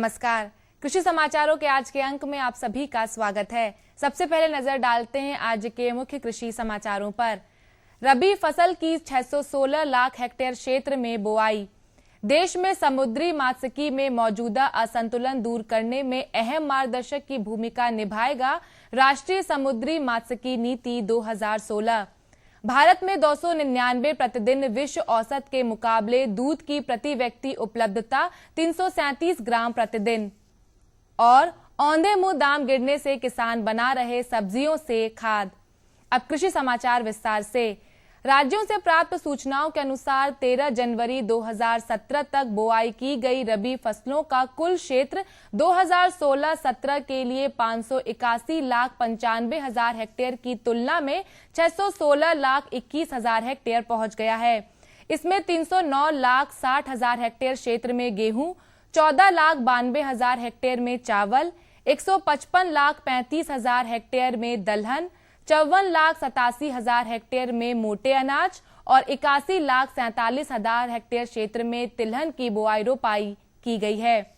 नमस्कार। कृषि समाचारों के आज के अंक में आप सभी का स्वागत है। सबसे पहले नजर डालते हैं आज के मुख्य कृषि समाचारों पर। रबी फसल की 616 लाख हेक्टेयर क्षेत्र में बुआई। देश में समुद्री मात्स्यिकी में मौजूदा असंतुलन दूर करने में अहम मार्गदर्शक की भूमिका निभाएगा राष्ट्रीय समुद्री मात्स्यिकी नीति 2016। भारत में 299 प्रतिदिन विश्व औसत के मुकाबले दूध की प्रति व्यक्ति उपलब्धता 337 ग्राम प्रतिदिन। और औंधे मुंह दाम गिरने से किसान बना रहे सब्जियों से खाद। अब कृषि समाचार विस्तार से। राज्यों से प्राप्त सूचनाओं के अनुसार 13 जनवरी 2017 तक बुआई की गई रबी फसलों का कुल क्षेत्र 2016-17 के लिए 581 लाख 95 हजार हेक्टेयर की तुलना में 616 लाख 21 हजार हेक्टेयर पहुंच गया है। इसमें 309 लाख 60 हजार हेक्टेयर क्षेत्र में गेहूं, 14 लाख 92 हजार हेक्टेयर में चावल, 155 लाख 35 हजार हेक्टेयर में दलहन, 54 लाख 87 हजार हेक्टेयर में मोटे अनाज और 81 लाख 47 हजार हेक्टेयर क्षेत्र में तिलहन की बुआई रोपाई की गई है।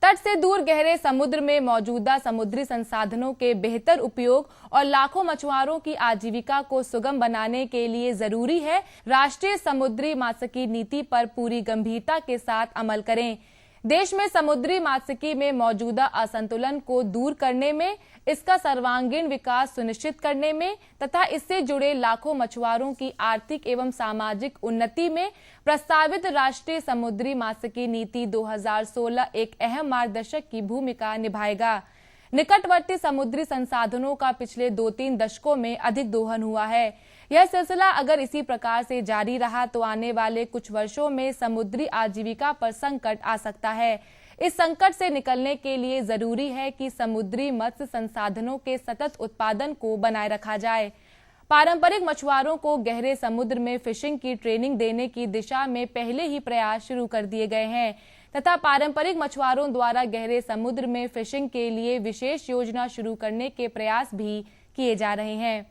तट से दूर गहरे समुद्र में मौजूदा समुद्री संसाधनों के बेहतर उपयोग और लाखों मछुआरों की आजीविका को सुगम बनाने के लिए जरूरी है राष्ट्रीय समुद्री मात्स्यिकी नीति पर पूरी गंभीरता के साथ अमल करें। देश में समुद्री मात्स्यिकी में मौजूदा असंतुलन को दूर करने में, इसका सर्वांगीण विकास सुनिश्चित करने में तथा इससे जुड़े लाखों मछुआरों की आर्थिक एवं सामाजिक उन्नति में प्रस्तावित राष्ट्रीय समुद्री मात्स्यिकी नीति 2016 एक अहम मार्गदर्शक की भूमिका निभाएगा। निकटवर्ती समुद्री संसाधनों का पिछले 2-3 दशकों में अधिक दोहन हुआ है। यह सिलसिला अगर इसी प्रकार से जारी रहा तो आने वाले कुछ वर्षों में समुद्री आजीविका पर संकट आ सकता है। इस संकट से निकलने के लिए जरूरी है कि समुद्री मत्स्य संसाधनों के सतत उत्पादन को बनाए रखा जाए। पारंपरिक मछुआरों को गहरे समुद्र में फिशिंग की ट्रेनिंग देने की दिशा में पहले ही प्रयास शुरू कर दिए गए हैं तथा पारंपरिक मछुआरों द्वारा गहरे समुद्र में फिशिंग के लिए विशेष योजना शुरू करने के प्रयास भी किए जा रहे हैं।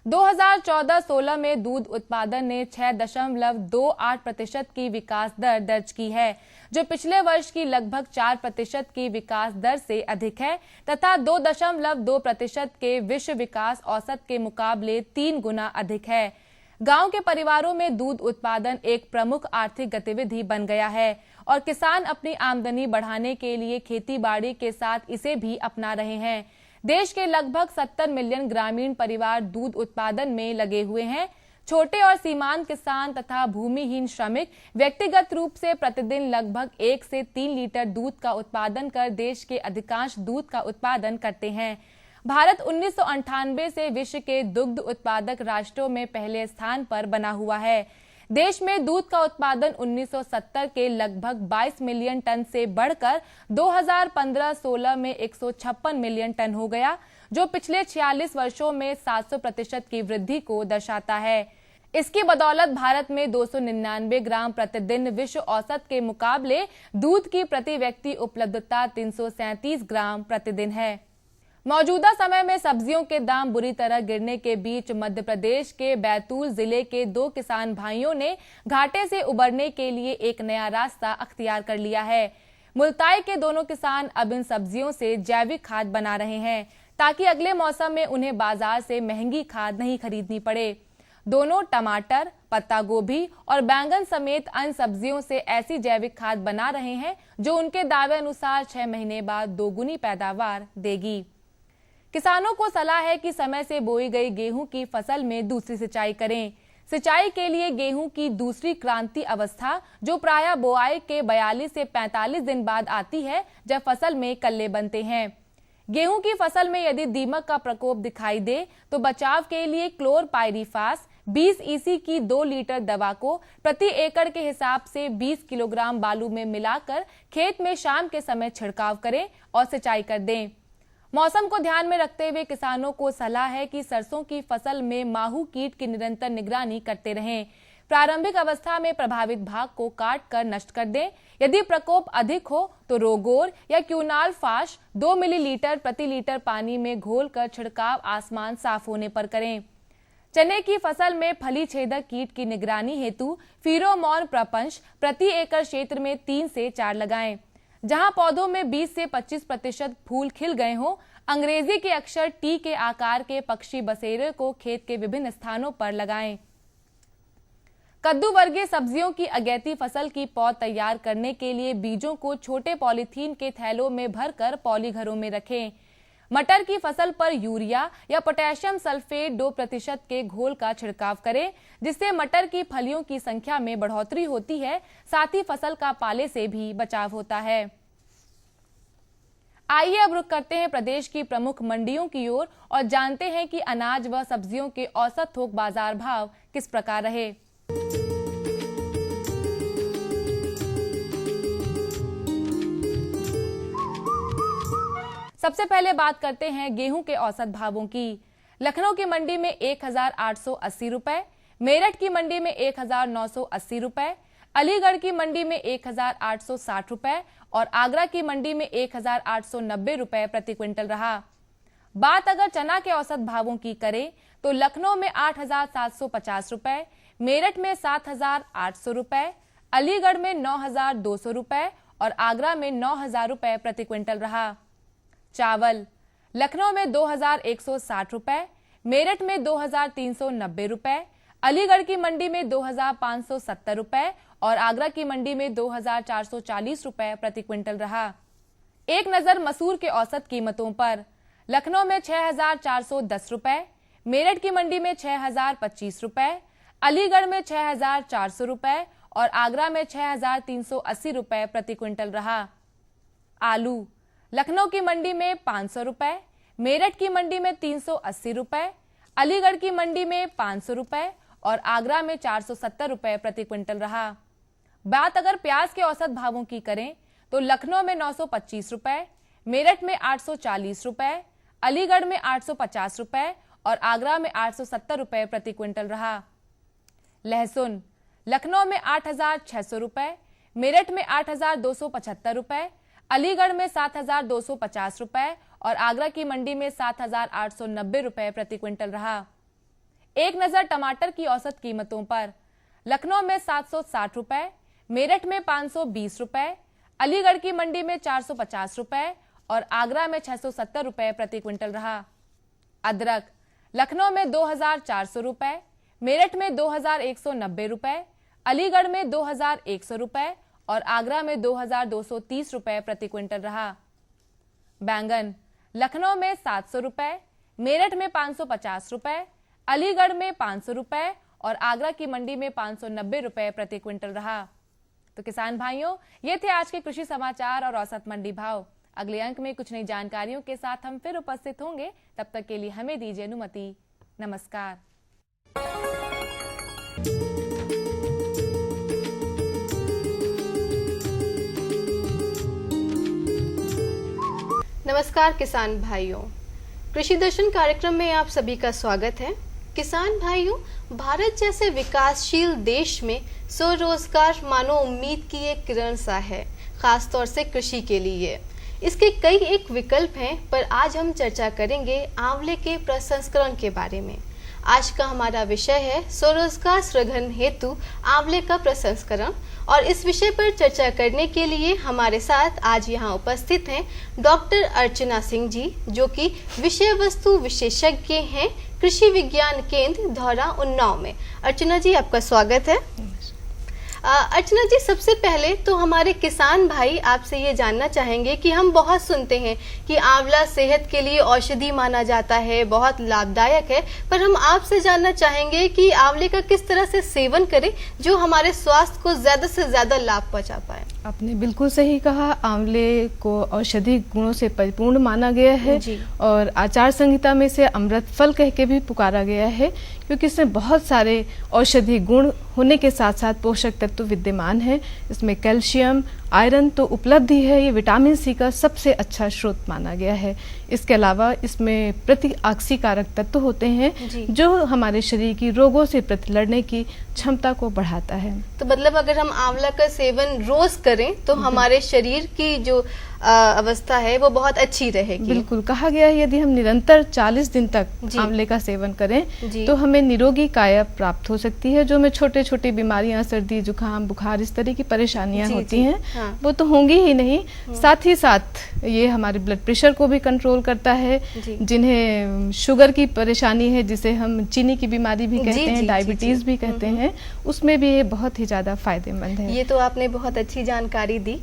2014-16 में दूध उत्पादन ने 6.28% की विकास दर दर्ज की है, जो पिछले वर्ष की लगभग 4% की विकास दर से अधिक है तथा 2.2% के विश्व विकास औसत के मुकाबले 3 गुना अधिक है। गांव के परिवारों में दूध उत्पादन एक प्रमुख आर्थिक गतिविधि बन गया है और किसान अपनी आमदनी बढ़ाने के लिए खेती बाड़ी के साथ इसे भी अपना रहे हैं। देश के लगभग 70 मिलियन ग्रामीण परिवार दूध उत्पादन में लगे हुए हैं। छोटे और सीमांत किसान तथा भूमिहीन श्रमिक व्यक्तिगत रूप से प्रतिदिन लगभग 1 से 3 लीटर दूध का उत्पादन कर देश के अधिकांश दूध का उत्पादन करते हैं। भारत 1998 से विश्व के दुग्ध उत्पादक राष्ट्रों में पहले स्थान पर बना हुआ है। देश में दूध का उत्पादन 1970 के लगभग 22 मिलियन टन से बढ़कर 2015-16 में 156 मिलियन टन हो गया, जो पिछले 46 वर्षों में 700% की वृद्धि को दर्शाता है। इसकी बदौलत भारत में 299 ग्राम प्रतिदिन विश्व औसत के मुकाबले दूध की प्रति व्यक्ति उपलब्धता 337 ग्राम प्रतिदिन है। मौजूदा समय में सब्जियों के दाम बुरी तरह गिरने के बीच मध्य प्रदेश के बैतूल जिले के 2 किसान भाइयों ने घाटे से उबरने के लिए एक नया रास्ता अख्तियार कर लिया है। मुल्ताई के दोनों किसान अब इन सब्जियों से जैविक खाद बना रहे हैं ताकि अगले मौसम में उन्हें बाजार से महंगी खाद नहीं खरीदनी पड़े। दोनों टमाटर, पत्ता गोभी और बैंगन समेत अन्य सब्जियों से ऐसी जैविक खाद बना रहे हैं जो उनके दावे अनुसार 6 महीने बाद दोगुनी पैदावार देगी। किसानों को सलाह है कि समय से बोई गई गेहूं की फसल में दूसरी सिंचाई करें। सिंचाई के लिए गेहूं की दूसरी क्रांति अवस्था, जो प्रायः बोआई के 42 से 45 दिन बाद आती है, जब फसल में कल्ले बनते हैं। गेहूं की फसल में यदि दीमक का प्रकोप दिखाई दे तो बचाव के लिए क्लोरपाइरिफास 20 EC की 2 लीटर दवा को प्रति एकड़ के हिसाब से 20 किलोग्राम बालू में मिलाकर खेत में शाम के समय छिड़काव करें और सिंचाई कर दें। मौसम को ध्यान में रखते हुए किसानों को सलाह है कि सरसों की फसल में माहू कीट की निरंतर निगरानी करते रहें। प्रारंभिक अवस्था में प्रभावित भाग को काट कर नष्ट कर दें। यदि प्रकोप अधिक हो तो रोगोर या क्यूनाल फाश 2 मिलीलीटर प्रति लीटर पानी में घोलकर छिड़काव आसमान साफ होने पर करें। चने की फसल में फली छेदक कीट की निगरानी हेतु फेरोमोन प्रपंच प्रति एकड़ क्षेत्र में 3 से 4 लगाएं। जहां पौधों में 20 से 25% फूल खिल गए हों, अंग्रेजी के अक्षर टी के आकार के पक्षी बसेरे को खेत के विभिन्न स्थानों पर लगाएं। कद्दू वर्गीय सब्जियों की अगैती फसल की पौध तैयार करने के लिए बीजों को छोटे पॉलीथीन के थैलों में भरकर पॉलीघरों में रखें। मटर की फसल पर यूरिया या पोटेशियम सल्फेट 2% के घोल का छिड़काव करें, जिससे मटर की फलियों की संख्या में बढ़ोतरी होती है, साथ ही फसल का पाले से भी बचाव होता है। आइए अब रुख करते हैं प्रदेश की प्रमुख मंडियों की ओर और जानते हैं कि अनाज व सब्जियों के औसत थोक बाजार भाव किस प्रकार रहे। सबसे पहले बात करते हैं गेहूं के औसत भावों की। लखनऊ की मंडी में 1880 रुपए, मेरठ की मंडी में 1980 रुपए, अलीगढ़ की मंडी में 1860 रुपए और आगरा की मंडी में 1890 रुपए प्रति क्विंटल रहा। बात अगर चना के औसत भावों की करें तो लखनऊ में 8750 रुपए, मेरठ में 7800 रुपए, अलीगढ़ में 9200 रुपए और आगरा में 9000 रुपए प्रति क्विंटल रहा। चावल लखनऊ में 2160 रुपए, मेरठ में 2390 रुपए, अलीगढ़ की मंडी में 2570 रुपए और आगरा की मंडी में 2440 रुपए प्रति क्विंटल रहा। एक नजर मसूर के औसत कीमतों पर। लखनऊ में 6410 रुपए, मेरठ की मंडी में 6025 रुपए, अलीगढ़ में 6400 रुपए और आगरा में 6380 रुपए प्रति क्विंटल रहा। आलू लखनऊ की मंडी में 500 रुपए, मेरठ की मंडी में 380 रुपए, अलीगढ़ की मंडी में 500 रुपए और आगरा में 470 रुपए प्रति क्विंटल रहा। बात अगर प्याज के औसत भावों की करें तो लखनऊ में 925 रुपए, मेरठ में 840 रुपए, अलीगढ़ में 850 रुपए और आगरा में 870 रुपए प्रति क्विंटल रहा। लहसुन लखनऊ में 8600 रुपए, मेरठ में 8275 रुपए, अलीगढ़ में 7250 रुपए और आगरा की मंडी में 7890 रुपए प्रति क्विंटल रहा। एक नजर टमाटर की औसत कीमतों पर। लखनऊ में 760 रुपए, मेरठ में 520 रुपए, अलीगढ़ की मंडी में 450 रुपए और आगरा में 670 रुपए प्रति क्विंटल रहा। अदरक लखनऊ में 2400 रुपए, मेरठ में 2190 रुपए, अलीगढ़ में 2100 रुपए और आगरा में 2230 रुपए प्रति क्विंटल रहा। बैंगन लखनऊ में 700 रुपए, मेरठ में 550 रुपए, अलीगढ़ में 500 रुपए और आगरा की मंडी में 590 रुपए प्रति क्विंटल रहा। तो किसान भाइयों, ये थे आज के कृषि समाचार और औसत मंडी भाव। अगले अंक में कुछ नई जानकारियों के साथ हम फिर उपस्थित होंगे। तब तक के लिए हमें दीजिए अनुमति। नमस्कार। नमस्कार किसान भाइयों, कृषि दर्शन कार्यक्रम में आप सभी का स्वागत है। किसान भाइयों, भारत जैसे विकासशील देश में स्वरोजगार मानो उम्मीद की एक किरण सा है, खास तौर से कृषि के लिए। इसके कई एक विकल्प हैं, पर आज हम चर्चा करेंगे आंवले के प्रसंस्करण के बारे में। आज का हमारा विषय है स्वरोजगार सृजन हेतु आंवले का प्रसंस्करण और इस विषय पर चर्चा करने के लिए हमारे साथ आज यहाँ उपस्थित हैं डॉक्टर अर्चना सिंह जी, जो कि विषय वस्तु विशेषज्ञ हैं कृषि विज्ञान केंद्र धौरा उन्नाव में। अर्चना जी, आपका स्वागत है। अर्चना जी, सबसे पहले तो हमारे किसान भाई आपसे ये जानना चाहेंगे कि हम बहुत सुनते हैं कि आंवला सेहत के लिए औषधि माना जाता है, बहुत लाभदायक है, पर हम आपसे जानना चाहेंगे कि आंवले का किस तरह से सेवन करें जो हमारे स्वास्थ्य को ज्यादा से ज्यादा लाभ पहुंचा पाए। आपने बिल्कुल सही कहा, आंवले को औषधि गुणों से परिपूर्ण माना गया है और आचार संहिता में से अमृत फल कह के भी पुकारा गया है, क्योंकि इसमें बहुत सारे औषधि गुण होने के साथ साथ पोषक तत्व विद्यमान है। इसमें कैल्शियम, आयरन तो उपलब्ध ही है, ये विटामिन सी का सबसे अच्छा स्रोत माना गया है। इसके अलावा इसमें प्रतिऑक्सीकारक तत्व होते हैं जो हमारे शरीर की रोगों से लड़ने की क्षमता को बढ़ाता है। तो मतलब अगर हम आंवला का सेवन रोज करें करें तो हमारे शरीर की जो अवस्था है वो बहुत अच्छी रहेगी। बिल्कुल, कहा गया है यदि हम निरंतर 40 दिन तक आंवले का सेवन करें तो हमें निरोगी काया प्राप्त हो सकती है। जो हमें छोटे छोटे बीमारियां, सर्दी, जुकाम, बुखार, इस तरह की परेशानियां होती हैं वो तो होंगी ही नहीं, साथ ही साथ ये हमारे ब्लड प्रेशर को भी कंट्रोल करता है। जिन्हें शुगर की परेशानी है, जिसे हम चीनी की बीमारी भी कहते हैं, डायबिटीज भी कहते हैं, उसमें भी ये बहुत ही ज्यादा फायदेमंद है। ये तो आपने बहुत अच्छी जानकारी दी।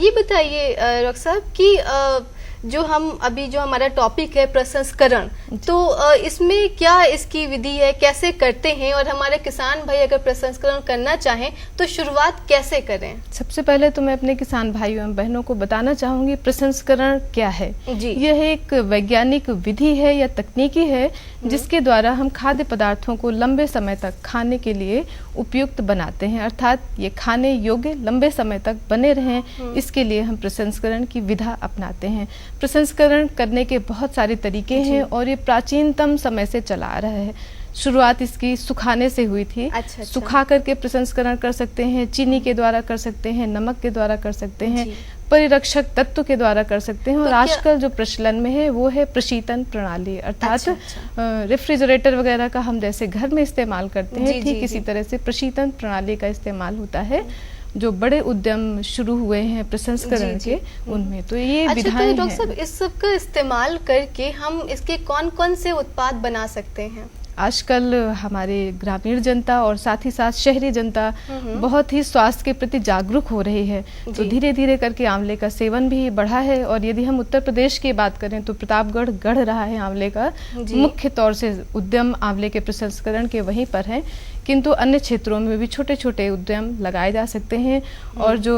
ये बताइए डॉक्टर साहब कि जो हम अभी जो हमारा टॉपिक है प्रसंस्करण, तो इसमें क्या इसकी विधि है, कैसे करते हैं, और हमारे किसान भाई अगर प्रसंस्करण करना चाहें तो शुरुआत कैसे करें? सबसे पहले तो मैं अपने किसान भाइयों एवं बहनों को बताना चाहूंगी प्रसंस्करण क्या है। यह एक वैज्ञानिक विधि है या तकनीकी है जिसके द्वारा हम खाद्य पदार्थों को लंबे समय तक खाने के लिए उपयुक्त बनाते हैं, अर्थात ये खाने योग्य लंबे समय तक बने रहें, इसके लिए हम प्रसंस्करण की विधा अपनाते हैं। प्रसंस्करण करने के बहुत सारे तरीके हैं और ये प्राचीनतम समय से चला आ रहा है। शुरुआत इसकी सुखाने से हुई थी। सुखा करके प्रसंस्करण कर सकते हैं, चीनी के द्वारा कर सकते हैं, नमक के द्वारा कर सकते हैं, परिरक्षक तत्व के द्वारा कर सकते हैं, और आजकल जो प्रचलन में है वो है प्रशीतन प्रणाली, अर्थात रेफ्रिजरेटर वगैरह का हम जैसे घर में इस्तेमाल करते हैं, ठीक इसी तरह से प्रशीतन प्रणाली का इस्तेमाल होता है। जो बड़े उद्यम शुरू हुए हैं प्रसंस्करण के, उनमें तो ये विधाएं हैं। डॉक्टर साहब, इस सब का इस्तेमाल करके हम इसके कौन कौन से उत्पाद बना सकते हैं? आजकल हमारे ग्रामीण जनता और साथ ही साथ शहरी जनता बहुत ही स्वास्थ्य के प्रति जागरूक हो रही है, तो धीरे धीरे करके आंवले का सेवन भी बढ़ा है। और यदि हम उत्तर प्रदेश की बात करें तो प्रतापगढ़ गढ़ रहा है आंवले का, मुख्य तौर से उद्यम आंवले के प्रसंस्करण के वहीं पर है, किंतु अन्य क्षेत्रों में भी छोटे छोटे उद्यम लगाए जा सकते हैं। और जो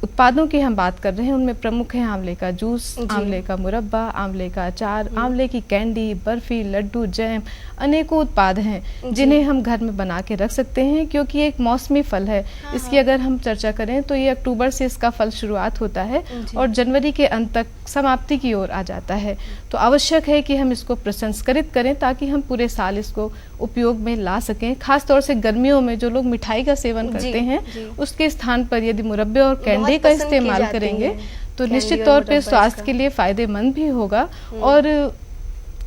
उत्पादों की हम बात कर रहे हैं उनमें प्रमुख है आंवले का जूस, आंवले का मुरब्बा, आंवले का अचार, आंवले की कैंडी, बर्फी, लड्डू, जैम, अनेकों उत्पाद हैं जिन्हें हम घर में बना के रख सकते हैं, क्योंकि एक मौसमी फल है। इसकी अगर हम चर्चा करें तो ये अक्टूबर से इसका फल शुरुआत होता है और जनवरी के अंत तक समाप्ति की ओर आ जाता है। तो आवश्यक है कि हम इसको प्रसंस्करित करें ताकि हम पूरे साल इसको उपयोग में ला सकें। खास तौर से गर्मियों में जो लोग मिठाई का सेवन करते हैं उसके स्थान पर यदि मुरब्बे और कैंडी का इस्तेमाल करेंगे तो निश्चित तौर पे स्वास्थ्य के लिए फायदेमंद भी होगा। और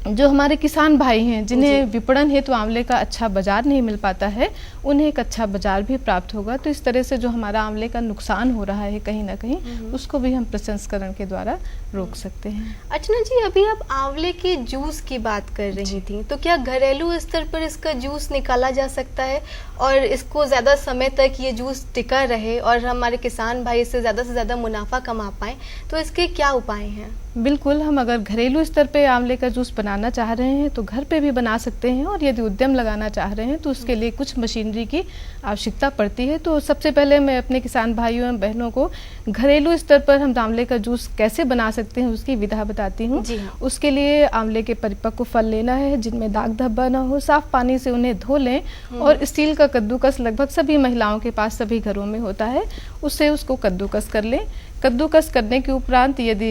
जो हमारे किसान भाई हैं जिन्हें विपणन हेतु आंवले का अच्छा बाजार नहीं मिल पाता है, उन्हें एक अच्छा बाजार भी प्राप्त होगा। तो इस तरह से जो हमारा आंवले का नुकसान हो रहा है कहीं ना कहीं, उसको भी हम प्रसंस्करण के द्वारा रोक सकते हैं। अर्चना जी, अभी आप आंवले के जूस की बात कर रही थी, तो क्या घरेलू स्तर पर इसका जूस निकाला जा सकता है और इसको ज्यादा समय तक ये जूस टिका रहे और हमारे किसान भाई इससे ज्यादा मुनाफा कमा पाए, तो इसके क्या उपाय हैं? बिल्कुल, हम अगर घरेलू स्तर पे आंवले का जूस बनाना चाह रहे हैं तो घर पे भी बना सकते हैं, और यदि उद्यम लगाना चाह रहे हैं तो उसके लिए कुछ मशीनरी की आवश्यकता पड़ती है। तो सबसे पहले मैं अपने किसान भाइयों एवं बहनों को घरेलू स्तर पर हम आंवले का जूस कैसे बना सकते हैं उसकी विधा बताती हूँ। उसके लिए आंवले के परिपक्व फल लेना है जिनमें दाग धब्बा ना हो, साफ पानी से उन्हें धो लें, और स्टील का कद्दूकस लगभग सभी महिलाओं के पास सभी घरों में होता है, उससे उसको कद्दूकस कर लें। कद्दूकस करने के उपरांत यदि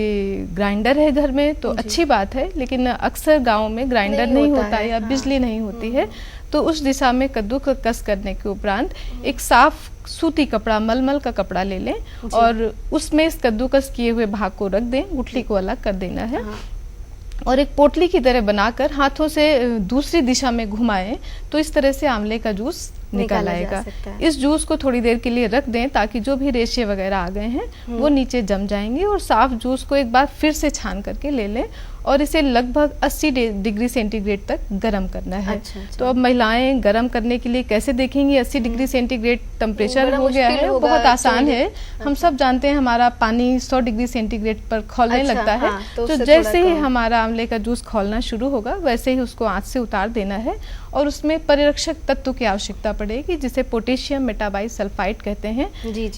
ग्राइंडर है घर में तो अच्छी बात है, लेकिन अक्सर गाँव में ग्राइंडर नहीं होता है या बिजली नहीं होती है, तो उस दिशा में कद्दूकस करने के उपरांत एक साफ सूती कपड़ा, मलमल का कपड़ा ले लें और उसमें इस कद्दूकस किए हुए भाग को रख दें, गुठली को अलग कर देना है और एक पोटली की तरह बनाकर हाथों से दूसरी दिशा में घुमाएं तो इस तरह से आंवले का जूस निकल आएगा। इस जूस को थोड़ी देर के लिए रख दें ताकि जो भी रेशे वगैरह आ गए हैं वो नीचे जम जाएंगे, और साफ जूस को एक बार फिर से छान करके ले लें और इसे लगभग 80 डिग्री सेंटीग्रेड तक गर्म करना है। तो अब महिलाएं गर्म करने के लिए कैसे देखेंगी? 80 डिग्री सेंटीग्रेड टेम्परेचर हो गया है, बहुत आसान है। हम सब जानते हैं हमारा पानी 100 डिग्री सेंटीग्रेड पर खौलने लगता है, तो जैसे ही हमारा आंवले का जूस खौलना शुरू होगा वैसे ही उसको आंच से उतार देना है, और उसमें परिरक्षक तत्व की आवश्यकता पड़ेगी जिसे पोटेशियम मेटाबाइसल्फाइड कहते हैं।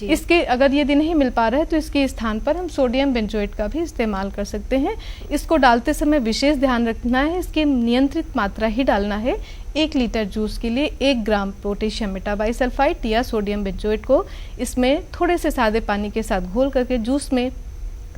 इसके अगर यदि नहीं मिल पा रहा है तो इसके स्थान पर हम सोडियम बेंजोएट का भी इस्तेमाल कर सकते हैं। इसको डालते समय विशेष ध्यान रखना है, इसकी नियंत्रित मात्रा ही डालना है। 1 लीटर जूस के लिए 1 ग्राम पोटेशियम मेटाबाइसल्फाइड या सोडियम बेंजोएट को इसमें थोड़े से सादे पानी के साथ घोल करके जूस में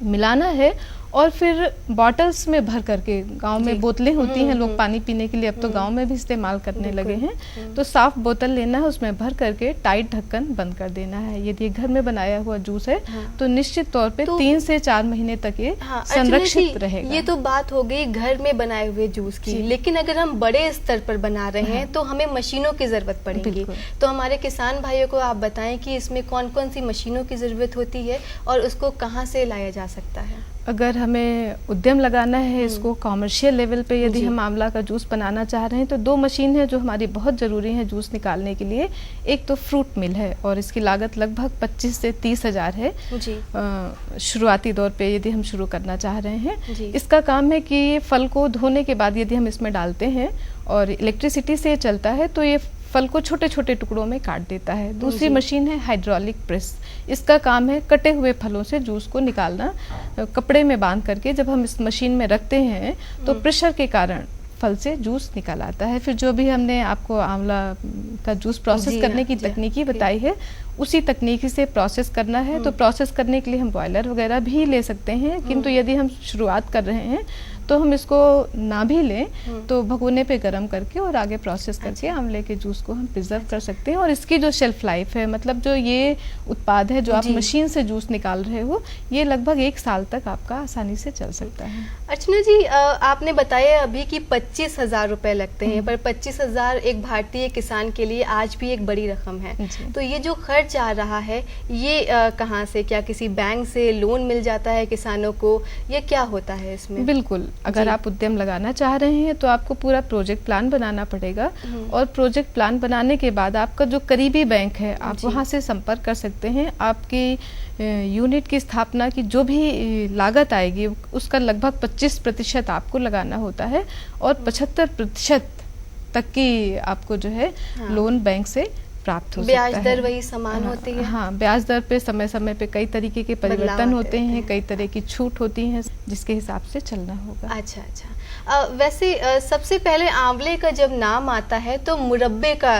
मिलाना है और फिर बॉटल्स में भर करके, गांव में बोतलें होती हैं लोग पानी पीने के लिए, अब तो गांव में भी इस्तेमाल करने लगे हैं, तो साफ बोतल लेना है, उसमें भर करके टाइट ढक्कन बंद कर देना है। यदि घर में बनाया हुआ जूस है तो निश्चित तौर पे 3 से 4 महीने तक ये संरक्षित रहेगा। ये तो बात हो गई घर में बनाए हुए जूस की, लेकिन अगर हम बड़े स्तर पर बना रहे हैं तो हमें मशीनों की जरूरत पड़ेगी। तो हमारे किसान भाइयों को आप बताएं कि इसमें कौन कौन सी मशीनों की जरूरत होती है और उसको कहाँ से लाया जा सकता है। अगर हमें उद्यम लगाना है, इसको कॉमर्शियल लेवल पे यदि हम आंवला का जूस बनाना चाह रहे हैं, तो 2 मशीन है जो हमारी बहुत ज़रूरी है जूस निकालने के लिए। एक तो फ्रूट मिल है और इसकी लागत लगभग 25 से 30 हज़ार है जी। शुरुआती दौर पे यदि हम शुरू करना चाह रहे हैं। इसका काम है कि ये फल को धोने के बाद यदि हम इसमें डालते हैं और इलेक्ट्रिसिटी से चलता है तो ये फल को छोटे छोटे टुकड़ों में काट देता है। दूसरी मशीन है हाइड्रोलिक प्रेस। इसका काम है कटे हुए फलों से जूस को निकालना। कपड़े में बांध करके जब हम इस मशीन में रखते हैं तो प्रेशर के कारण फल से जूस निकल आता है। फिर जो भी हमने आपको आंवला का जूस प्रोसेस करने की तकनीकी बताई है, उसी तकनीकी से प्रोसेस करना है। तो प्रोसेस करने के लिए हम बॉयलर वगैरह भी ले सकते हैं, किंतु यदि हम शुरुआत कर रहे हैं तो हम इसको ना भी लें तो भगोने पे गरम करके और आगे प्रोसेस करके आंवले के जूस को हम प्रिजर्व कर सकते हैं। और इसकी जो शेल्फ लाइफ है, मतलब जो ये उत्पाद है जो आप मशीन से जूस निकाल रहे हो, ये लगभग 1 साल तक आपका आसानी से चल सकता है। अर्चना जी, आपने बताया अभी कि 25,000 रुपए लगते हैं, पर 25,000 एक भारतीय किसान के लिए आज भी एक बड़ी रकम है। तो ये जो खर्च आ रहा है ये कहाँ से, क्या किसी बैंक से लोन मिल जाता है किसानों को, ये क्या होता है इसमें? बिल्कुल, अगर आप उद्यम लगाना चाह रहे हैं तो आपको पूरा प्रोजेक्ट प्लान बनाना पड़ेगा और प्रोजेक्ट प्लान बनाने के बाद आपका जो करीबी बैंक है आप वहां से संपर्क कर सकते हैं। आपकी यूनिट की स्थापना की जो भी लागत आएगी उसका लगभग 25% आपको लगाना होता है और 75% तक की आपको जो है लोन बैंक से प्राप्त हो सकता है। ब्याज दर वही समान होती है? हाँ, ब्याज दर पे समय समय पे कई तरीके के परिवर्तन होते हैं, कई तरह की छूट होती हैं, जिसके हिसाब से चलना होगा। अच्छा। वैसे सबसे पहले आंवले का जब नाम आता है तो मुरब्बे का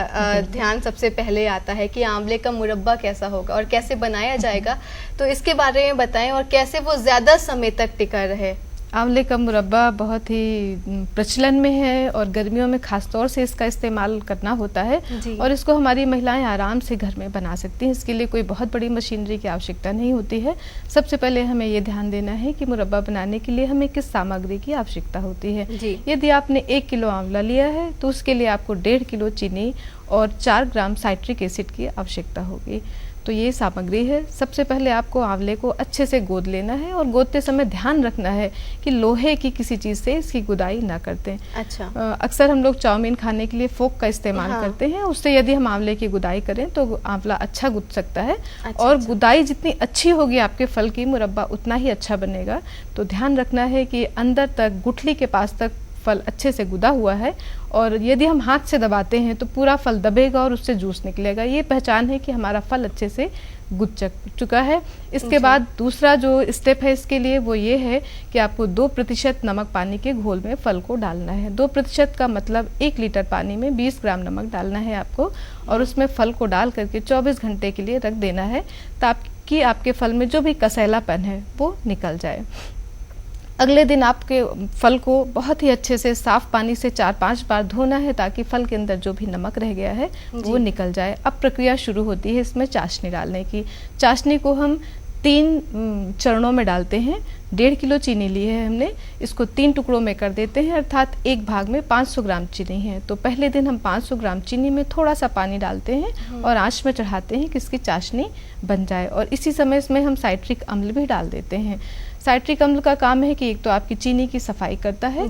ध्यान सबसे पहले आता है कि आंवले का मुरब्बा कैसा होगा और कैसे बनाया जाएगा, तो इसके बारे में बताएं और कैसे वो ज्यादा समय तक टिका रहे। आंवले का मुरब्बा बहुत ही प्रचलन में है और गर्मियों में खास तौर से इसका इस्तेमाल करना होता है और इसको हमारी महिलाएं आराम से घर में बना सकती हैं। इसके लिए कोई बहुत बड़ी मशीनरी की आवश्यकता नहीं होती है। सबसे पहले हमें ये ध्यान देना है कि मुरब्बा बनाने के लिए हमें किस सामग्री की आवश्यकता होती है। यदि आपने 1 किलो आंवला लिया है तो उसके लिए आपको 1.5 किलो चीनी और 4 ग्राम साइट्रिक एसिड की आवश्यकता होगी। तो ये सामग्री है। सबसे पहले आपको आंवले को अच्छे से गोद लेना है और गोदते समय ध्यान रखना है कि लोहे की किसी चीज़ से इसकी गुदाई ना करते हैं। अच्छा। अक्सर हम लोग चाउमीन खाने के लिए फोक का इस्तेमाल करते हैं, उससे यदि हम आंवले की गुदाई करें तो आंवला अच्छा गुद सकता है। और गुदाई जितनी अच्छी होगी आपके फल की, मुरब्बा उतना ही अच्छा बनेगा। तो ध्यान रखना है कि अंदर तक, गुठली के पास तक फल अच्छे से गुदा हुआ है और यदि हम हाथ से दबाते हैं तो पूरा फल दबेगा और उससे जूस निकलेगा। ये पहचान है कि हमारा फल अच्छे से गुद चुका है। इसके बाद दूसरा जो स्टेप है इसके लिए वो ये है कि आपको 2% नमक पानी के घोल में फल को डालना है। 2% का मतलब 1 लीटर पानी में 20 ग्राम नमक डालना है आपको और उसमें फल को डाल करके 24 घंटे के लिए रख देना है ताकि आपके फल में जो भी कसैलापन है वो निकल जाए। अगले दिन आपके फल को बहुत ही अच्छे से साफ पानी से 4-5 बार धोना है ताकि फल के अंदर जो भी नमक रह गया है वो निकल जाए। अब प्रक्रिया शुरू होती है इसमें चाशनी डालने की। चाशनी को हम 3 चरणों में डालते हैं। 1.5 किलो चीनी ली है हमने, इसको 3 टुकड़ों में कर देते हैं, अर्थात एक भाग में 500 ग्राम चीनी है। तो पहले दिन हम 500 ग्राम चीनी में थोड़ा सा पानी डालते हैं और आंच में चढ़ाते हैं कि इसकी चाशनी बन जाए। और इसी समय इसमें हम साइट्रिक अम्ल भी डाल देते हैं। साइट्रिक अम्ल का काम है कि एक तो आपकी चीनी की सफाई करता है,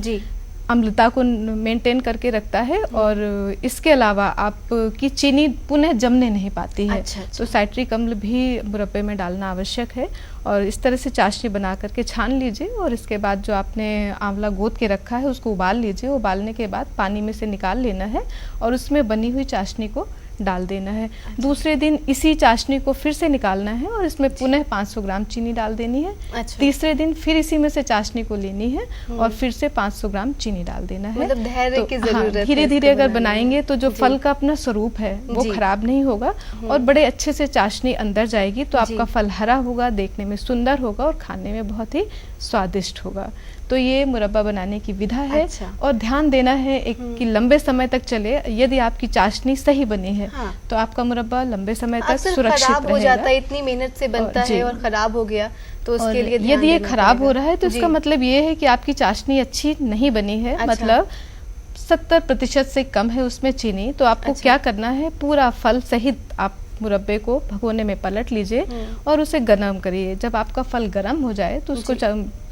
अम्लता को मेंटेन करके रखता है और इसके अलावा आपकी चीनी पुनः जमने नहीं पाती है। अच्छा। तो साइट्रिक अम्ल भी मुरब्बे में डालना आवश्यक है। और इस तरह से चाशनी बना करके छान लीजिए और इसके बाद जो आपने आंवला गोद के रखा है उसको उबाल लीजिए। उबालने के बाद पानी में से निकाल लेना है और उसमें बनी हुई चाशनी को डाल देना है। दूसरे दिन इसी चाशनी को फिर से निकालना है और इसमें पुनः 500 ग्राम चीनी डाल देनी है। तीसरे दिन फिर इसी में से चाशनी को लेनी है और फिर से 500 ग्राम चीनी डाल देना है। मतलब धैर्य की जरूरत है। धीरे धीरे अगर बनाएंगे तो जो फल का अपना स्वरूप है वो खराब नहीं होगा और बड़े अच्छे से चाशनी अंदर जाएगी, तो आपका फल हरा होगा, देखने में सुंदर होगा और खाने में बहुत ही स्वादिष्ट होगा। तो ये मुरब्बा बनाने की विधा है। और ध्यान देना है कि लंबे समय तक चले। यदि आपकी चाशनी सही बनी है तो आपका मुरब्बा लंबे समय तक सुरक्षित खराब हो जाता है, इतनी मेहनत से बनता है और खराब हो गया तो उसके लिए यदि ये खराब हो रहा है तो इसका मतलब ये है कि आपकी चाशनी अच्छी नहीं बनी है। मतलब 70% से कम है उसमें चीनी। तो आपको क्या करना है, पूरा फल सहित आप मुरब्बे को भगोने में पलट लीजिए और उसे गर्म करिए। जब आपका फल गर्म हो जाए तो उसको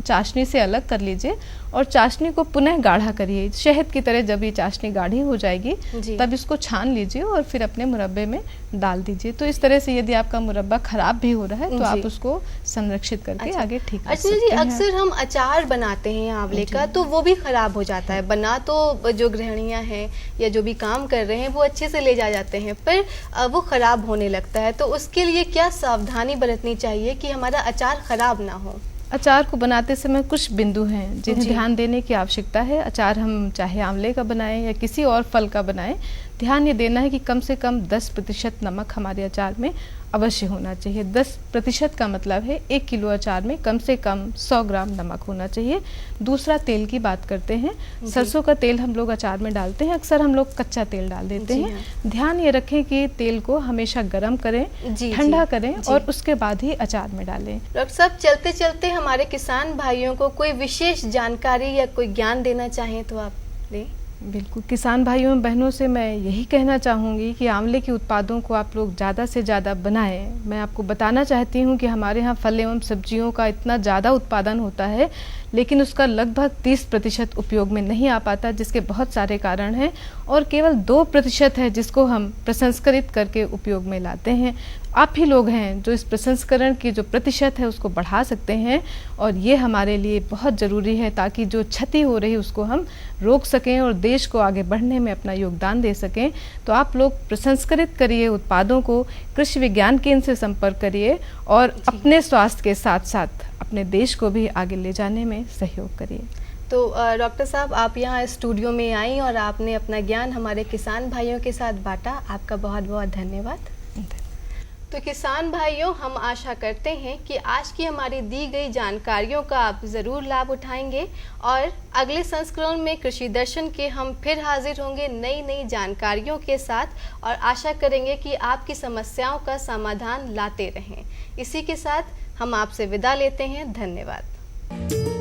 चाशनी से अलग कर लीजिए और चाशनी को पुनः गाढ़ा करिए। शहद की तरह जब ये चाशनी गाढ़ी हो जाएगी तब इसको छान लीजिए और फिर अपने मुरब्बे में डाल दीजिए। तो इस तरह से यदि आपका मुरब्बा खराब भी हो रहा है तो आप उसको संरक्षित करके आगे ठीक कर सकते हैं। अक्सर हम अचार बनाते हैं आंवले का, तो वो भी खराब हो जाता है। बना तो जो गृहिणियां हैं या जो भी काम कर रहे हैं वो अच्छे से ले जा जाते हैं, पर वो खराब होने लगता है। तो उसके लिए क्या सावधानी बरतनी चाहिए कि हमारा अचार खराब ना हो? अचार को बनाते समय कुछ बिंदु हैं जिन्हें ध्यान देने की आवश्यकता है। अचार हम चाहे आंवले का बनाएं या किसी और फल का बनाएं, ध्यान ये देना है कि कम से कम 10% नमक हमारे अचार में अवश्य होना चाहिए। 10% का मतलब है 1 किलो अचार में कम से कम 100 ग्राम नमक होना चाहिए। दूसरा, तेल की बात करते हैं। सरसों का तेल हम लोग अचार में डालते हैं, अक्सर हम लोग कच्चा तेल डाल देते हैं। ध्यान ये रखें कि तेल को हमेशा गर्म करें, ठंडा करें और उसके बाद ही अचार में डालें। डॉक्टर साहब, चलते चलते हमारे किसान भाइयों को कोई विशेष जानकारी या कोई ज्ञान देना चाहें तो आप दें। बिल्कुल, किसान भाइयों बहनों से मैं यही कहना चाहूँगी कि आंवले के उत्पादों को आप लोग ज़्यादा से ज़्यादा बनाएं। मैं आपको बताना चाहती हूँ कि हमारे यहाँ फल एवं सब्जियों का इतना ज़्यादा उत्पादन होता है, लेकिन उसका लगभग 30% उपयोग में नहीं आ पाता, जिसके बहुत सारे कारण हैं। और केवल 2% है जिसको हम प्रसंस्करित करके उपयोग में लाते हैं। आप ही लोग हैं जो इस प्रसंस्करण की जो प्रतिशत है उसको बढ़ा सकते हैं, और ये हमारे लिए बहुत ज़रूरी है ताकि जो क्षति हो रही उसको हम रोक सकें और देश को आगे बढ़ने में अपना योगदान दे सकें। तो आप लोग प्रसंस्करित करिए उत्पादों को, कृषि विज्ञान केंद्र से संपर्क करिए और अपने स्वास्थ्य के साथ साथ अपने देश को भी आगे ले जाने में सहयोग करिए। तो डॉक्टर साहब, आप यहाँ स्टूडियो में आई और आपने अपना ज्ञान हमारे किसान भाइयों के साथ बांटा, आपका बहुत बहुत धन्यवाद। तो किसान भाइयों, हम आशा करते हैं कि आज की हमारी दी गई जानकारियों का आप ज़रूर लाभ उठाएंगे और अगले संस्करण में कृषि दर्शन के हम फिर हाजिर होंगे नई नई जानकारियों के साथ, और आशा करेंगे कि आपकी समस्याओं का समाधान लाते रहें। इसी के साथ हम आपसे विदा लेते हैं। धन्यवाद।